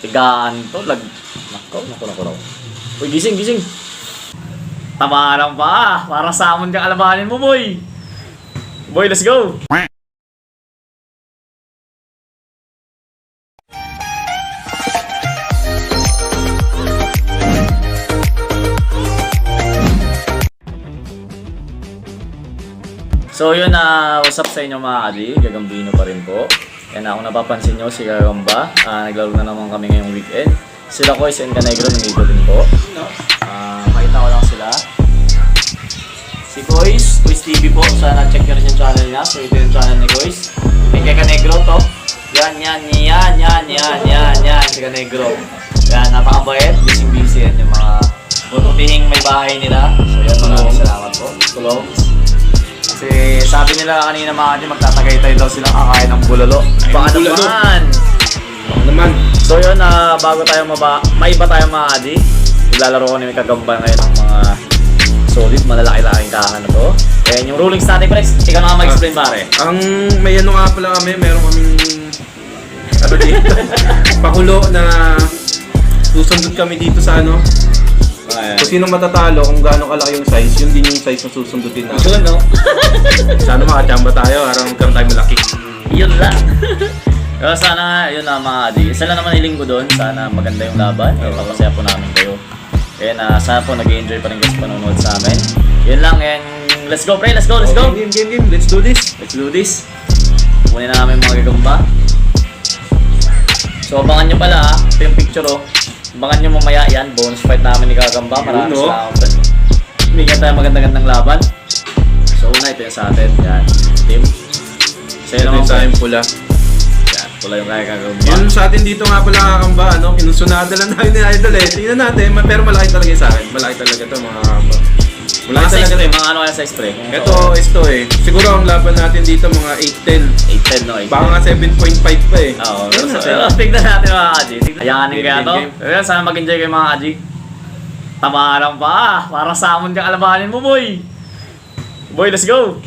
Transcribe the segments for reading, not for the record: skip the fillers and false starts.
Tigaan to, Nako. Uy, gising. Tamaan pa, para samon kang alabanin mo, boy. Boy, let's go. So yun na, usap sa inyo mga adi, Gagambino pa rin po. Yan kung napapansin nyo si Gagamba, naglaro na naman kami ngayong weekend. Sila Kois and Canegro, nandito din po. Makita ko lang sila. Si Kois TV po, sana check nyo rin yung channel niya. So ito yung channel ni Kois. May kay Canegro to. Yan, si Canegro. Yan, napakabait, busy yan yung mga bututihing may bahay nila. So yan, maraming salamat po. Tulong. Kasi sabi nila kanina mga adi, magtatagaytay daw silang kakain ng bulalo. Baka naman! So yun, bago tayo may iba tayo mga adi. Naglalaro ko ni Kagamba ngayon ng mga solid, malalaki-laking kahan na to. Kaya yung rulings natin, Prex, ikaw na nga mag-explain pare. May ano nga pala kami, meron kaming dito, pakulo na susundot kami dito sa ano. Kung sino matatalo, kung gaano kalaki yung size, yun din yung size na susundutin natin. Yun, no? Sana makachamba tayo, harang magkaroon tayo malaki. Yun lang. Pero sana, yun na mga adi. Isa lang naman ilinggo doon. Sana maganda yung laban. Papasaya po namin kayo. Kaya sana po nag-enjoy pa rin kayo sa panonood sa amin. Yun lang, and let's go, pre! Let's go! Game. Let's do this. Kunin na namin mga Gagamba. So abangan nyo pala ito yung picture Abangan nyo mamaya yan, bonus fight namin ni Gagamba. Maraming salamat. Bigyan tayo magandang laban. So una, ito yung sa atin. Yan, team. Sa'yo naman sa akin pula. Yan, pula yung kaya Gagamba. Yun sa atin dito nga pala Kakamba, kinusunada lang namin ni Idol Tingnan natin, pero malaki talaga yung sa akin. Malaki talaga ito mga Kakamba. Mga size pre, mga ano kaya size pre? Ito, siguro ang laban natin dito mga 8-10. 8-10 no, 8-10. Baka nga 7.5 pa eh. Oo, pero tignan natin mga kaji. Ayanin kaya to. Pero sana mag-enjoy kayo mga kaji. Tamaan pa, para samon kang alabanin mo, boy. Boy, let's go.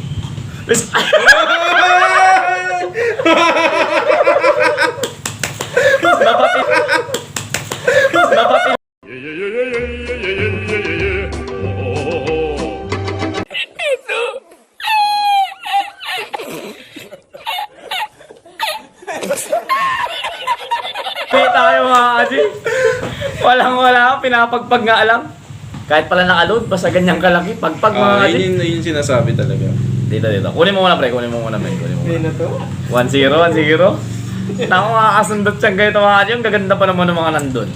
Napati. Tayo mga kaji. Walang pinapagpag nga alam. Kahit pala naka-load, basta ganyang kalaki. Pagpag mga kaji. Yun sinasabi talaga. Dito. Kunin mo muna pre, kunin mo muna. Hindi na to? 1-0. Naku, makakasundot siyang ganito mga kaji. Ang gaganda pa naman ng mga nandun.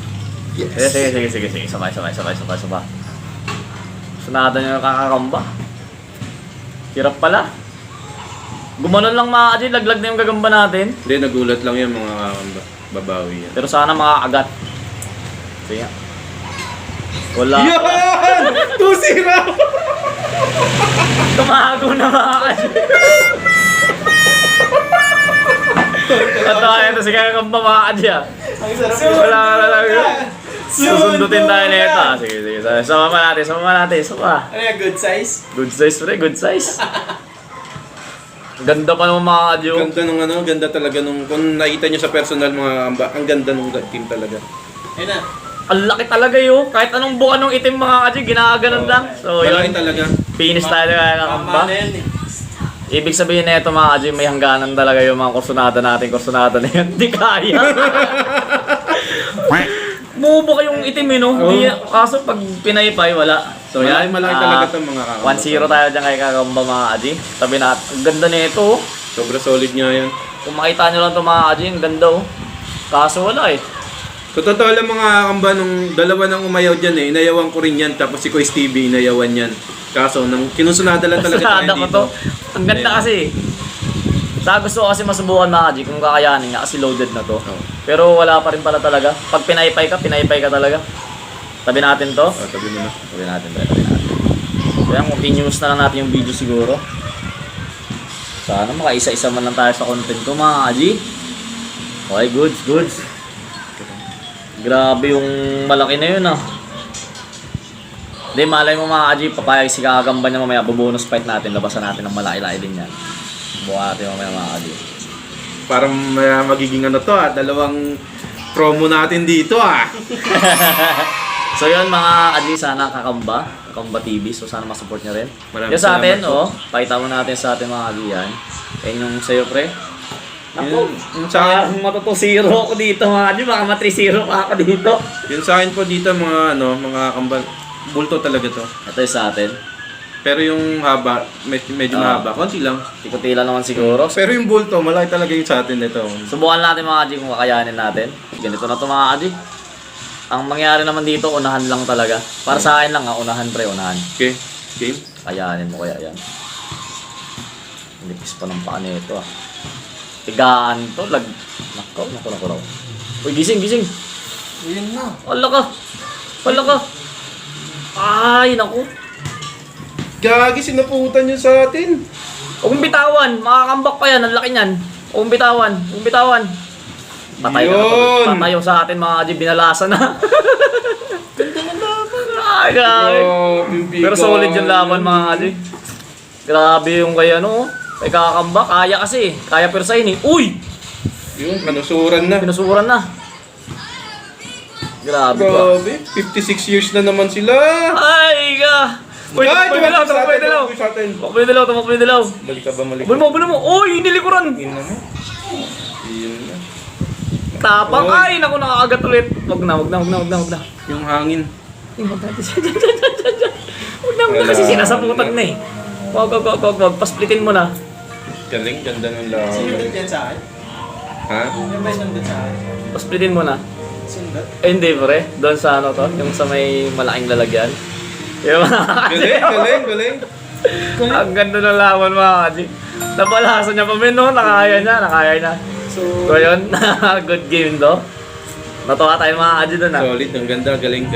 Yes. Sige. Sabay. Sunada nyo yung Kakamba. Hirap pala. Gumanon lang mga kaji, laglag na yung Gagamba natin. Hindi, nagulat lang yung mga Kakamba. Babawi yan. Pero sana makakagat. Sige nga. Wala. Yan! 2-0! Tumago na mga kaji. Ito si Kakamba mga kaji ah. Wala lang. Susundutin tayo na ito. Sige. Sama natin. Ano yung good size? Good size pre, good size. Ganda pa naman mga kadyo. Ganda talaga nung, kung nakita nyo sa personal mga Kakamba, ang ganda nung team talaga. Ayun na. Ang laki talaga yun. Kahit anong buka nung itim mga kadyo, ginaganon lang. So Malaki yun, talaga. finish tayo kaya Kakamba. Tama na yan eh. Ibig sabihin na ito mga kadyo, may hangganan talaga yung mga kursunada na yun. Di kaya. Bumubuka yung itim eh, no? Kaso pag pinaypay, wala. So yan, malaki talaga itong mga Kakamba. 1-0 tayo dyan kay Kakamba mga kadyo. Tabi na, ang ganda nito. Sobra solid nga yan. Kung makita nyo lang ito mga kadyo, ang ganda oh. Kaso wala eh. So totoo lang mga Kakamba, nung dalawa nang umayaw dyan inayawan ko rin yan, tapos si Kois TV inayawan yan. Kaso, nang kinusunada lang talaga tayo Ko dito. to. Ang ganda kasi. Sa gusto ko kasi masubukan mga kadyo kung kakayanin nga kasi loaded na to. Pero wala pa rin pala talaga. Pag pinaypay ka talaga. Tabi natin to. Tabi mo na. Tabi natin. Kaya continuous na lang natin yung video siguro. Sana makaisa-isa man lang tayo sa content ko mga kadyo. Okay, goods. Grabe yung malaki na yun ah. Hindi, malay mo mga kadyo, papayag si Kakamba niya mamaya, bonus fight natin, labasan natin ng malaki-laki din yan. Buka natin mamaya mga kadyo. Parang magiging ano to dalawang promo natin dito ah. So yun mga Adi, sana Kakamba TV, so sana masupport nyo rin. Maraming Yung sa atin, salamat po. pakita mo natin sa atin mga Adi yan. Yan yung sa'yo pre. Ako, Yun sa akin, matuto-zero ako dito mga Adi, baka ma-3-0 pa ako dito. yun sa akin po dito mga kambal. Bulto talaga to. Ito yung sa atin. Pero yung haba, medyo mahaba. Konti lang. Tikotila naman siguro. Pero yung bulto, malaki talaga yung sa atin nito. Subukan natin mga Adi kung kakayanin natin. Ganito na to mga Adi. Ang mangyari naman dito, unahan lang talaga. Para sa akin lang unahan pre, unahan. Okay, game. Kayanin mo kaya yan. Nipis pa ng paa nito ah. Tigaan to, nako. Uy, gising. Ayun na. Wala ka. Ay, naku. Gagi, sinaputan yun sa atin. Huwag mong bitawan, makakambak pa yan, ang laki niyan. Huwag mong bitawan. Patay na Yun. to. Patayo sa atin mga Adi, binalasan na. Ay, grabe. Pero solid yung laban mga Adi. Grabe yung kay kay kakambak, kaya kasi. Kaya persahin eh. Uy! Yun, manusuran na. Pinusuran na. Grabe ba? Grabe, 56 years na naman sila. Ay, ka! Uy, tumakbo yung dalaw. Balik ka ba, Bulo mo. Uy, nilikuran. Yun na. Yun na. Tapang. Oy. Ay, naku, nakakagat ulit. Wag na. Yung hangin. Huwag na kasi sinasaputan na eh. Wag. Pasplitin mo na. Galing, ganda ng lawan. Sundot yan sa akin? Ha? Yan ba yung sundot sa akin? Pasplitin mo na. Sundot? Eh, hindi pre. Doon sa yung sa may malaking lalagyan. Yung Galing. ang ganda ng laban mga Adi. Napalasan niya pa min, no? Nakaya niya. So yun, good game do. Natuwa tayo mga Adi doon ah. Solid, ang ganda, galing.